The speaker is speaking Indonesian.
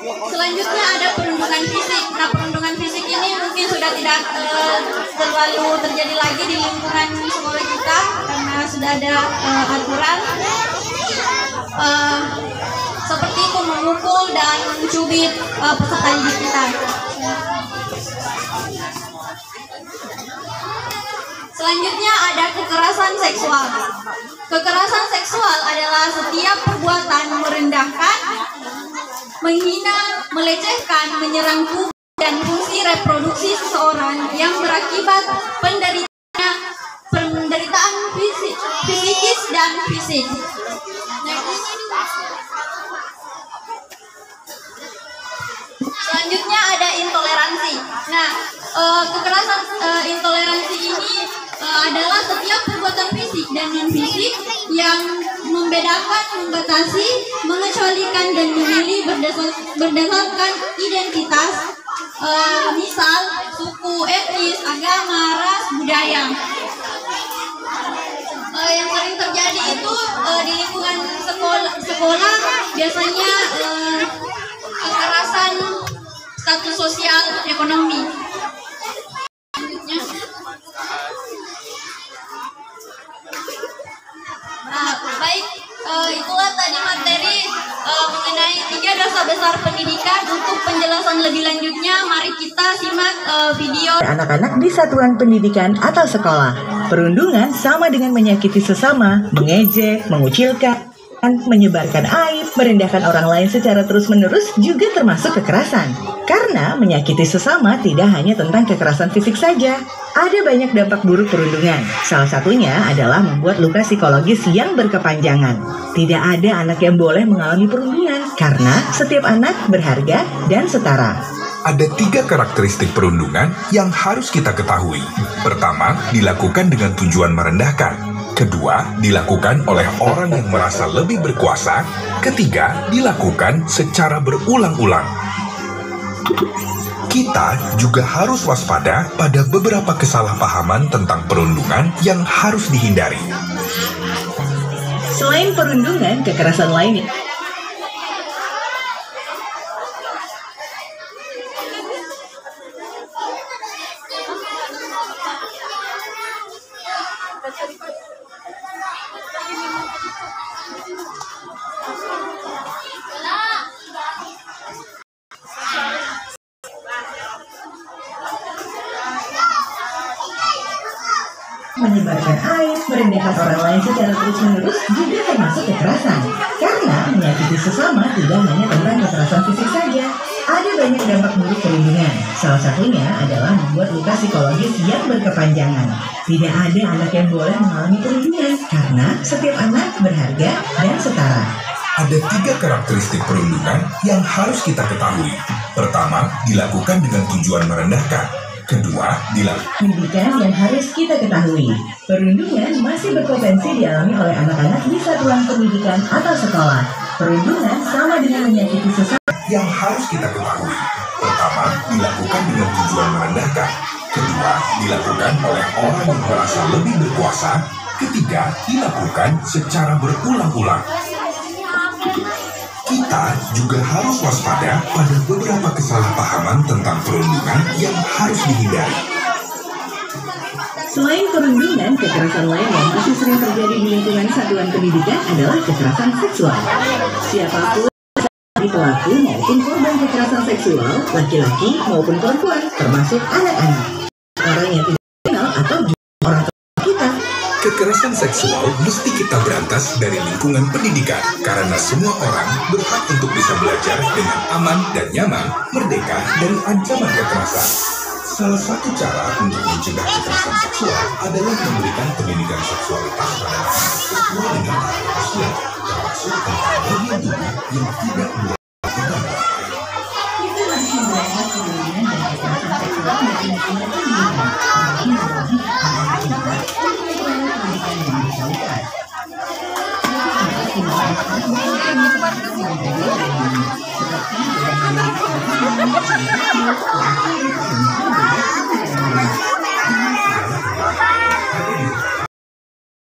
Selanjutnya ada perundungan fisik. Nah, perundungan fisik ini mungkin sudah tidak terlalu terjadi lagi di lingkungan sekolah kita karena sudah ada aturan seperti itu, memukul dan mencubit peserta didik kita. Selanjutnya ada kekerasan seksual. Kekerasan seksual adalah setiap perbuatan merendahkan, menghina, melecehkan, menyerang tubuh dan fungsi reproduksi seseorang yang berakibat penderitaan psikis dan fisik. Selanjutnya ada intoleransi. Nah, kekerasan intoleransi ini adalah setiap perbuatan fisik dan non-fisik yang membedakan, membatasi, mengecualikan dan memilih berdasarkan identitas, misal suku, etnis, agama, ras, budaya. Yang sering terjadi itu di lingkungan sekolah biasanya kekerasan status sosial ekonomi. Nah, baik, itulah tadi materi mengenai 3 dosa besar pendidikan. Untuk penjelasan lebih lanjutnya, mari kita simak video. Anak-anak di satuan pendidikan atau sekolah. Perundungan sama dengan menyakiti sesama, mengejek, mengucilkan, menyebarkan aib, merendahkan orang lain secara terus-menerus juga termasuk kekerasan. Karena menyakiti sesama tidak hanya tentang kekerasan fisik saja. Ada banyak dampak buruk perundungan. Salah satunya adalah membuat luka psikologis yang berkepanjangan. Tidak ada anak yang boleh mengalami perundungan karena setiap anak berharga dan setara. Ada 3 karakteristik perundungan yang harus kita ketahui. Pertama, dilakukan dengan tujuan merendahkan. Kedua, dilakukan oleh orang yang merasa lebih berkuasa. Ketiga, dilakukan secara berulang-ulang. Kita juga harus waspada pada beberapa kesalahpahaman tentang perundungan yang harus dihindari. Selain perundungan, kekerasan lainnya menyebarkan aib, merendahkan orang lain secara terus-menerus juga termasuk kekerasan. Karena menyakiti sesama tidak hanya tentang kekerasan fisik saja. Ada banyak dampak buruk perundungan. Salah satunya adalah membuat luka psikologis yang berkepanjangan. Tidak ada anak yang boleh mengalami perundungan karena setiap anak berharga dan setara. Ada 3 karakteristik perundungan yang harus kita ketahui. Pertama, dilakukan dengan tujuan merendahkan. Kedua, dilakukan pendidikan yang harus kita ketahui. Perundungan masih berpotensi dialami oleh anak-anak di satuan pendidikan atau sekolah. Perundungan sama dengan menyakiti sesama yang harus kita ketahui. Pertama, dilakukan dengan tujuan merendahkan. Kedua, dilakukan oleh orang yang merasa lebih berkuasa. Ketiga, dilakukan secara berulang-ulang. Kita juga harus waspada pada beberapa kesalahpahaman tentang perundungan yang harus dihindari. Selain perundungan, kekerasan lain yang masih sering terjadi di lingkungan satuan pendidikan adalah kekerasan seksual. Siapapun pelaku maupun korban kekerasan seksual, laki-laki maupun perempuan, termasuk anak-anak, orang yang tidak kenal atau orang tua kita. Kekerasan seksual mesti kita berantas dari lingkungan pendidikan karena semua orang berhak untuk bisa belajar dengan aman dan nyaman, merdeka dari ancaman kekerasan. Salah satu cara untuk mencegah kekerasan seksual adalah memberikan pendidikan seksualitas pada anak sesuai dengan tahap usia, termasuk tentang bagian tubuh yang tidak boleh dilakukan. Kita harus membahas perundungan dan kekerasan seksual dari lingkungan pendidikan.